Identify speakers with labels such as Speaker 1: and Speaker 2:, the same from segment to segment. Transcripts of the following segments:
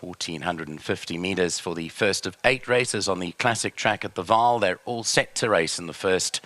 Speaker 1: 1,450 metres for the first of 8 races on the classic track at the VAAL. They're all set to race in the first,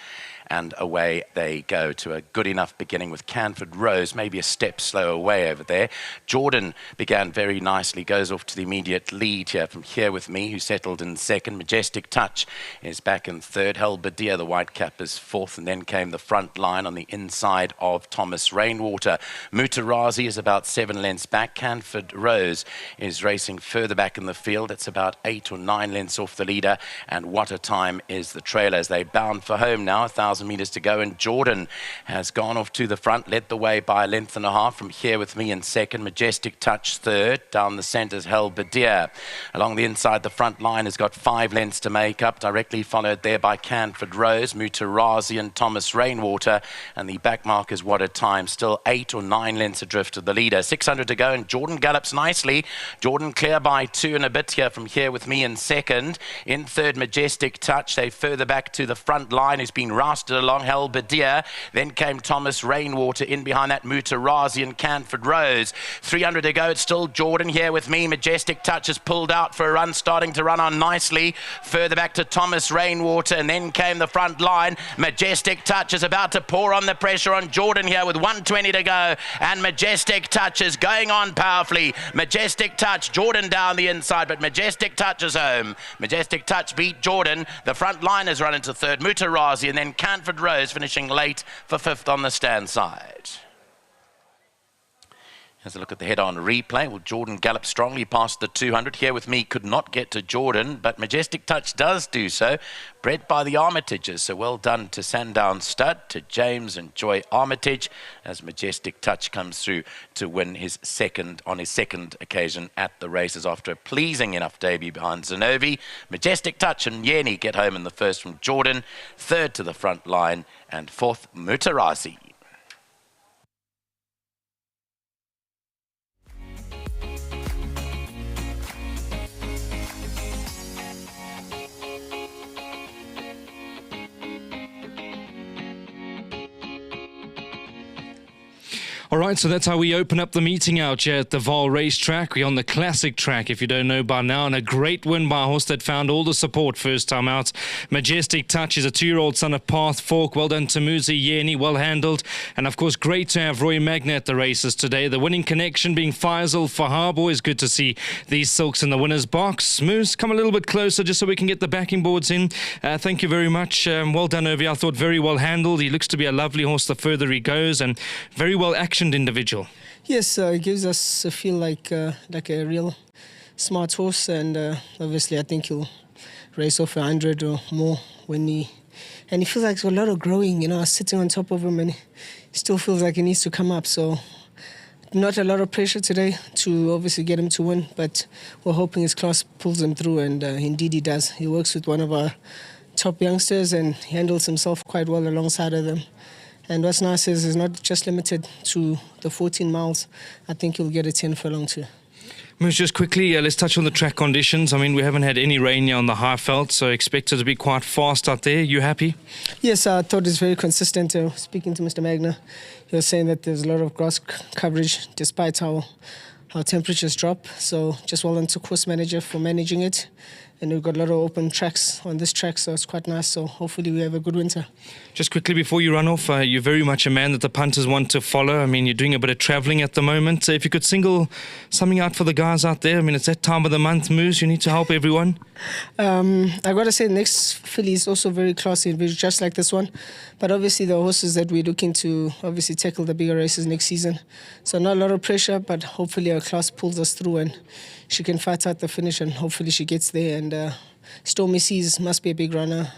Speaker 1: and away they go to a good enough beginning with Canford Rose, maybe a step slow away over there. Jordan began very nicely, goes off to the immediate lead here from Here With Me, who settled in second. Majestic Touch is back in third. Helbadia, the white cap, is fourth, and then came the front line on the inside of Thomas Rainwater. Mutarazi is about 7 lengths back. Canford Rose is racing further back in the field. It's about 8 or 9 lengths off the leader, and What a Time is the trailer as they bound for home now. 1,000 metres to go, and Jordan has gone off to the front, led the way by a length and a half from Here With Me in second. Majestic Touch third. Down the centre's Helbadia. Along the inside, the front line has got 5 lengths to make up, directly followed there by Canford Rose, Mutarazi and Thomas Rainwater, and the back mark is What a Time, still 8 or 9 lengths adrift of the leader. 600 to go, and Jordan gallops nicely. Jordan clear by 2 and a bit here from Here With Me in second. In third, Majestic Touch. They further back to the front line, who's been rousted along Helbadia. Then came Thomas Rainwater. In behind that, Mutarazi and Canford Rose. 300 to go. It's still Jordan Here With Me. Majestic Touch has pulled out for a run, starting to run on nicely. Further back to Thomas Rainwater, and then came the front line. Majestic Touch is about to pour on the pressure on Jordan here with 120 to go, and Majestic Touch is going on powerfully. Majestic Touch, Jordan down the inside, but Majestic Touch is home. Majestic Touch beat Jordan. The front line has run into third, Mutarazi, and then Canford Rose finishing late for fifth on the stand side. Here's a look at the head-on replay. Well, Jordan galloped strongly past the 200. Here With Me could not get to Jordan, but Majestic Touch does do so. Bred by the Armitages, so well done to Sandown Stud, to James and Joy Armitage, as Majestic Touch comes through to win his second occasion at the races after a pleasing enough debut behind Zenobi. Majestic Touch and Yeni get home in the first from Jordan, third to the front line, and fourth Mutarazi.
Speaker 2: All right, so that's how we open up the meeting out here at the VAAL racetrack. We're on the classic track, if you don't know by now, and a great win by a horse that found all the support first time out. Majestic Touch is a 2-year-old son of Path Fork. Well done to Muzi Yeni, well handled. And of course, great to have Roy Magna at the races today. The winning connection being Faisal Fahab. Always good to see these silks in the winner's box. Moose, come a little bit closer just so we can get the backing boards in. Thank you very much. Well done over here. I thought very well handled. He looks to be a lovely horse the further he goes, and very well actioned individual.
Speaker 3: Yes, it gives us a feel like a real smart horse, and obviously I think he'll race off 100 or more when he feels like there's a lot of growing. You know, I was sitting on top of him and he still feels like he needs to come up. So not a lot of pressure today to obviously get him to win, but we're hoping his class pulls him through, and indeed he does. He works with one of our top youngsters and he handles himself quite well alongside of them. And what's nice is he's not just limited to the 14 miles. I think he'll get a 10 furlong too.
Speaker 2: Moose, just quickly, let's touch on the track conditions. I mean, we haven't had any rain here on the high veld, so expect it to be quite fast out there. You happy?
Speaker 3: Yes, I thought it's very consistent. Speaking to Mr. Magna, he was saying that there's a lot of grass coverage despite how temperatures drop. So just well done to course manager for managing it. And we've got a lot of open tracks on this track, so it's quite nice. So hopefully we have a good winter.
Speaker 2: Just quickly before you run off, you're very much a man that the punters want to follow. I mean, you're doing a bit of travelling at the moment. If you could single something out for the guys out there, I mean, it's that time of the month, Moose. You need to help everyone.
Speaker 3: I got to say, the next filly is also very classy, just like this one. But obviously the horses that we're looking to obviously tackle the bigger races next season. So not a lot of pressure, but hopefully our class pulls us through and she can fight out the finish, and hopefully she gets there. And Stormy Seas must be a big runner.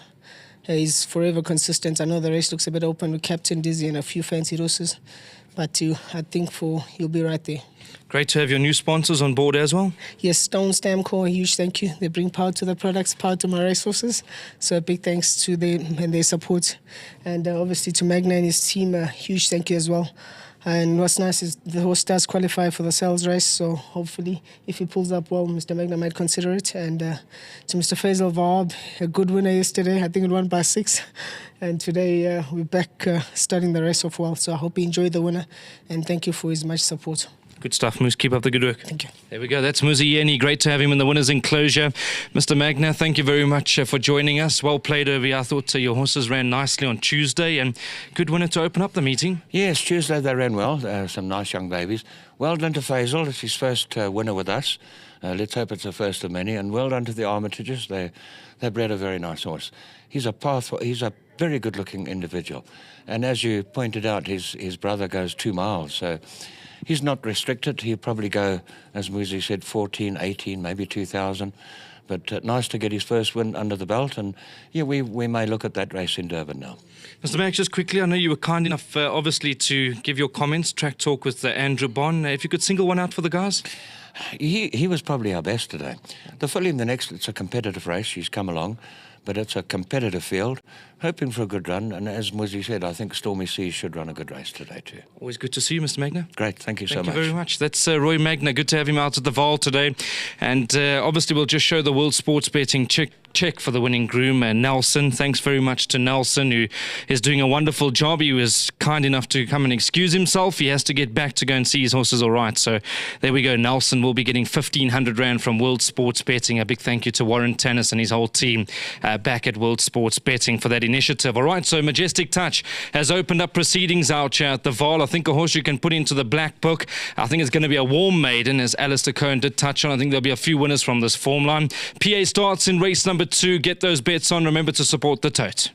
Speaker 3: He's forever consistent. I know the race looks a bit open with Captain Dizzy and a few fancy horses, but I think he'll be right there.
Speaker 2: Great to have your new sponsors on board as well.
Speaker 3: Yes, Stone Stamco, a huge thank you. They bring power to the products, power to my racehorses. So a big thanks to them and their support. And obviously to Magna and his team, a huge thank you as well. And what's nice is the horse does qualify for the sales race, so hopefully if he pulls up well, Mr. Magna might consider it. And to Mr. Faisal Vahab, a good winner yesterday. I think it won by 6. And today we're back starting the race off well. So I hope he enjoyed the winner, and thank you for his much support.
Speaker 2: Good stuff, Moose. Keep up the good work.
Speaker 3: Thank you.
Speaker 2: There we go. That's Muzi Yeni. Great to have him in the winner's enclosure. Mr. Magna, thank you very much for joining us. Well played over here. I thought your horses ran nicely on Tuesday, and good winner to open up the meeting.
Speaker 4: Yes, Tuesday they ran well. Some nice young babies. Well done to Faisal. It's his first winner with us. Let's hope it's the first of many. And well done to the Armitages. They bred a very nice horse. He's a very good-looking individual. And as you pointed out, his brother goes 2 miles. So he's not restricted. He'll probably go, as Muzi said, 14, 18, maybe 2,000. But nice to get his first win under the belt. And, yeah, we may look at that race in Durban now.
Speaker 2: Mr. Max, just quickly, I know you were kind enough, obviously, to give your comments, track talk with Andrew Bon. If you could single one out for the guys.
Speaker 4: He was probably our best today. The filly in the next, it's a competitive race. She's come along, but it's a competitive field. Hoping for a good run. And as Muzi said, I think Stormy Seas should run a good race today too.
Speaker 2: Always good to see you, Mr. Magna.
Speaker 4: Great, thank you so much.
Speaker 2: Thank you very much. That's Roy Magna. Good to have him out at the VAAL today. And obviously we'll just show the World Sports Betting check for the winning groom, Nelson. Thanks very much to Nelson, who is doing a wonderful job. He was kind enough to come and excuse himself. He has to get back to go and see his horses all right. So there we go. Nelson will be getting 1,500 Rand from World Sports Betting. A big thank you to Warren Tannis and his whole team back at World Sports Betting for that initiative. All right, so Majestic Touch has opened up proceedings out here at the VAAL. I think a horse you can put into the black book. I think it's going to be a warm maiden, as Alistair Cohen did touch on. I think there'll be a few winners from this form line. PA starts in race number 2. Get those bets on. Remember to support the tote.